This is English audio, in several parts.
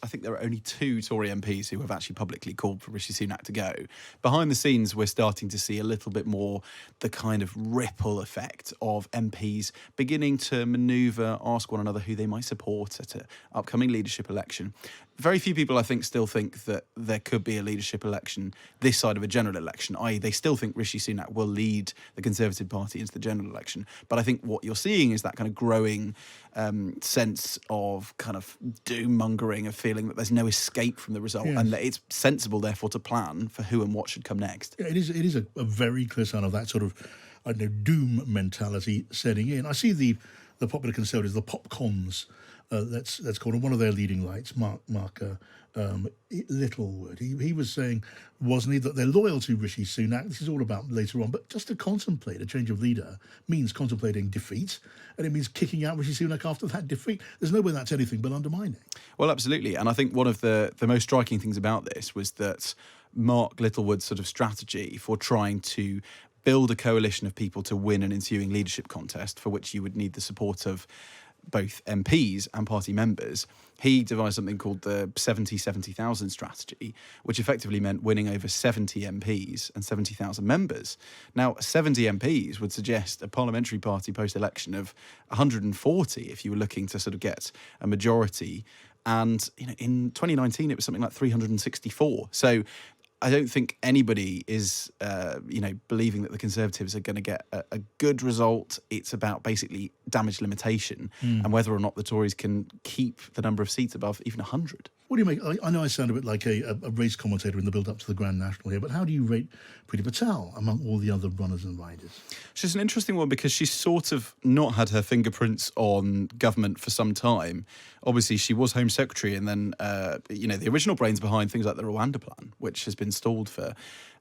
think there are only 2 Tory MPs who have actually publicly called for Rishi Sunak to go. Behind the scenes, we're starting to see a little bit more the kind of ripple effect of MPs beginning to manoeuvre, ask one another who they might support at an upcoming leadership election. Very few people, I think, still think that there could be a leadership election this side of a general election, i.e. they still think Rishi Sunak will lead the Conservative Party into the general election. But I think what you're seeing is that kind of growing sense of kind of doom-mongering, of feeling that there's no escape from the result, and that it's sensible, therefore, to plan for who and what should come next. Yeah, it is a very clear sign of that sort of, I don't know, doom mentality setting in. I see the Popular Conservatives, the popcons, that's called, and one of their leading lights, Mark Littlewood. He was saying, wasn't he, that they're loyal to Rishi Sunak. This is all about later on, but just to contemplate a change of leader means contemplating defeat, and it means kicking out Rishi Sunak after that defeat. There's no way that's anything but undermining. Well, absolutely. And I think one of the most striking things about this was that Mark Littlewood's sort of strategy for trying to build a coalition of people to win an ensuing leadership contest, for which you would need the support of both MPs and party members, he devised something called the 70,000 strategy, which effectively meant winning over 70 MPs and 70,000 members. Now, 70 MPs would suggest a parliamentary party post-election of 140 if you were looking to sort of get a majority. And in 2019, it was something like 364. So I don't think anybody is, believing that the Conservatives are going to get a good result. It's about basically damage limitation and whether or not the Tories can keep the number of seats above even 100. What do you make? I know I sound a bit like a race commentator in the build-up to the Grand National here, but how do you rate Priti Patel among all the other runners and riders? She's an interesting one because she's sort of not had her fingerprints on government for some time. Obviously, she was Home Secretary and then, the original brains behind things like the Rwanda plan, which has been stalled for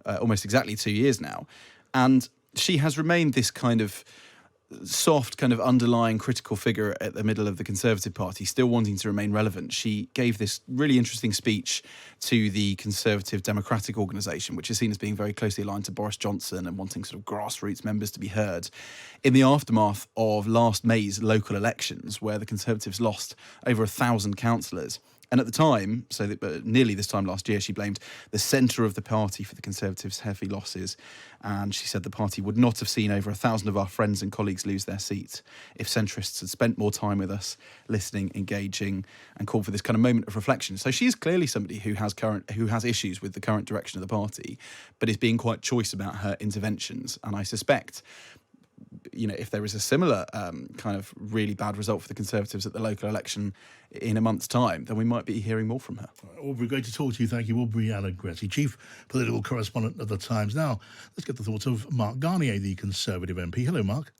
almost exactly 2 years now. And she has remained this kind of soft, kind of underlying critical figure at the middle of the Conservative Party, still wanting to remain relevant. She gave this really interesting speech to the Conservative Democratic Organisation, which is seen as being very closely aligned to Boris Johnson and wanting sort of grassroots members to be heard, in the aftermath of last May's local elections, where the Conservatives lost over 1,000 councillors. And at the time, nearly this time last year, she blamed the centre of the party for the Conservatives' heavy losses. And she said the party would not have seen over 1,000 of our friends and colleagues lose their seats if centrists had spent more time with us, listening, engaging, and called for this kind of moment of reflection. So she's clearly somebody who has issues with the current direction of the party, but is being quite choice about her interventions. And I suspect, if there is a similar kind of really bad result for the Conservatives at the local election in a month's time, then we might be hearing more from her. Aubrey, great to talk to you. Thank you. Aubrey Allegretti, Chief Political Correspondent of The Times. Now, let's get the thoughts of Mark Garnier, the Conservative MP. Hello, Mark.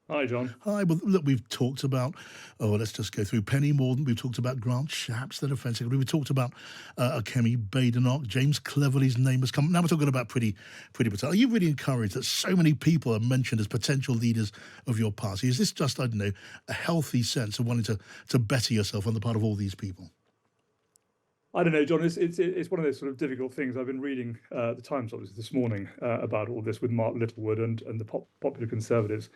Hi, John. Hi. Well, look, we've talked about, let's just go through Penny Mordaunt. We've talked about Grant Shapps, the Defence Secretary. We've talked about Kemi Badenoch. James Cleverly's name has come. Now we're talking about Priti Patel. Are you really encouraged that so many people are mentioned as potential leaders of your party? Is this just, I don't know, a healthy sense of wanting to better yourself on the part of all these people? I don't know, John. It's one of those sort of difficult things. I've been reading the Times, obviously, this morning about all this with Mark Littlewood and the Popular Conservatives.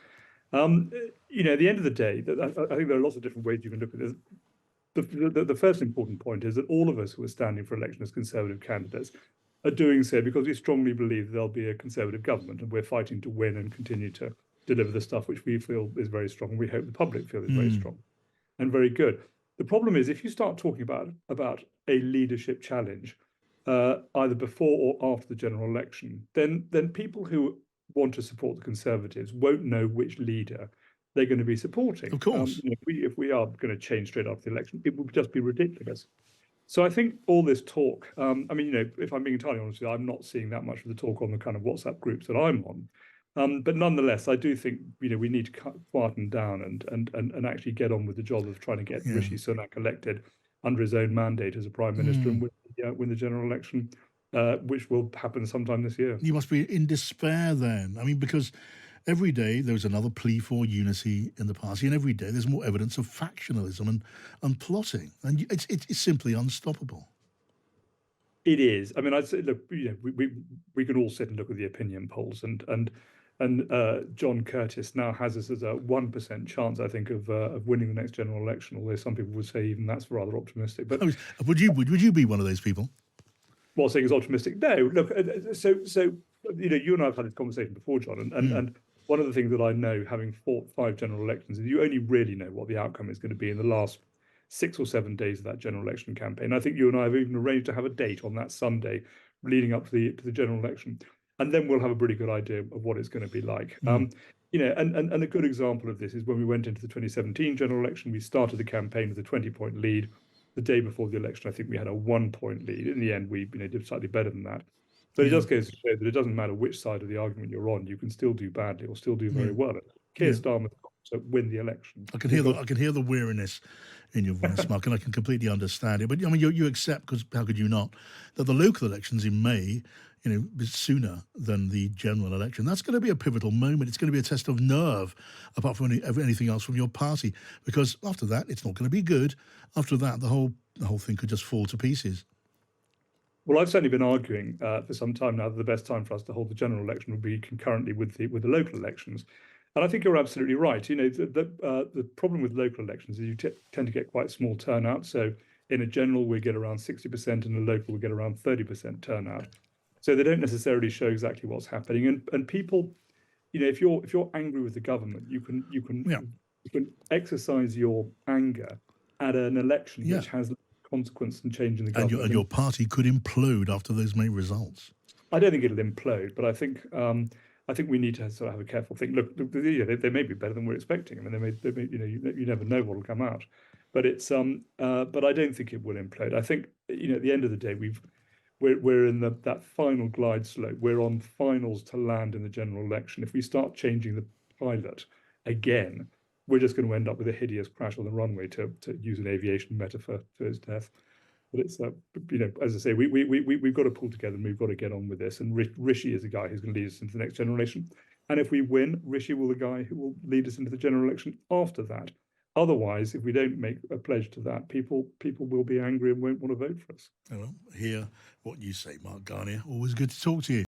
At the end of the day, I think there are lots of different ways you can look at this. The first important point is that all of us who are standing for election as Conservative candidates are doing so because we strongly believe there'll be a Conservative government, and we're fighting to win and continue to deliver the stuff which we feel is very strong. We hope the public feel is very strong and very good. The problem is if you start talking about a leadership challenge, either before or after the general election, then people who want to support the Conservatives won't know which leader they're going to be supporting. Of course. If we are going to change straight after the election, it would just be ridiculous. So I think all this talk, if I'm being entirely honest with you, I'm not seeing that much of the talk on the kind of WhatsApp groups that I'm on. But nonetheless, I do think we need to quieten down and actually get on with the job of trying to get Rishi Sunak elected under his own mandate as a Prime Minister and win the general election, which will happen sometime this year. You must be in despair then. I mean, because every day there is another plea for unity in the party, and every day there's more evidence of factionalism and plotting, and it's simply unstoppable. It is. I mean, I'd say, look, we can all sit and look at the opinion polls, and and John Curtis now has us as a 1% chance, I think, of winning the next general election. Although some people would say even that's rather optimistic. But would you be one of those people? Well, saying it's optimistic. No, look. So you and I have had this conversation before, John, and one of the things that I know, having fought 5 general elections, is you only really know what the outcome is going to be in the last 6 or 7 days of that general election campaign. I think you and I have even arranged to have a date on that Sunday leading up to the general election, and then we'll have a pretty good idea of what it's going to be like. And a good example of this is when we went into the 2017 general election. We started the campaign with a 20-point lead. The day before the election, I think we had a 1-point lead. In the end, we did slightly better than that. But it does go to show that it doesn't matter which side of the argument you're on, you can still do badly or still do very well. Keir Starmer's got to win the election. I can hear the weariness in your voice, Mark, and I can completely understand it. But I mean, you accept, because how could you not, that the local elections in May, sooner than the general election. That's going to be a pivotal moment. It's going to be a test of nerve, apart from anything else from your party, because after that, it's not going to be good. After that, the whole thing could just fall to pieces. Well, I've certainly been arguing for some time now that the best time for us to hold the general election would be concurrently with the local elections. And I think you're absolutely right. The problem with local elections is you tend to get quite small turnout. So in a general, we get around 60%, and in a local, we get around 30% turnout. So they don't necessarily show exactly what's happening. And people, if you're angry with the government, you can exercise your anger at an election which has consequence and change in the government. And your party could implode after those May results. I don't think it'll implode, but I think we need to sort of have a careful think. Look, they may be better than we're expecting. I mean, they may you never know what will come out, but but I don't think it will implode. I think at the end of the day, we're in that final glide slope. We're on finals to land in the general election. If we start changing the pilot again, we're just going to end up with a hideous crash on the runway, to use an aviation metaphor, to its death. But it's as I say, we've got to pull together and we've got to get on with this. And Rishi is the guy who's going to lead us into the next general election. And if we win, Rishi will be the guy who will lead us into the general election after that. Otherwise, if we don't make a pledge to that, people will be angry and won't want to vote for us. Well, hear what you say, Mark Garnier. Always good to talk to you.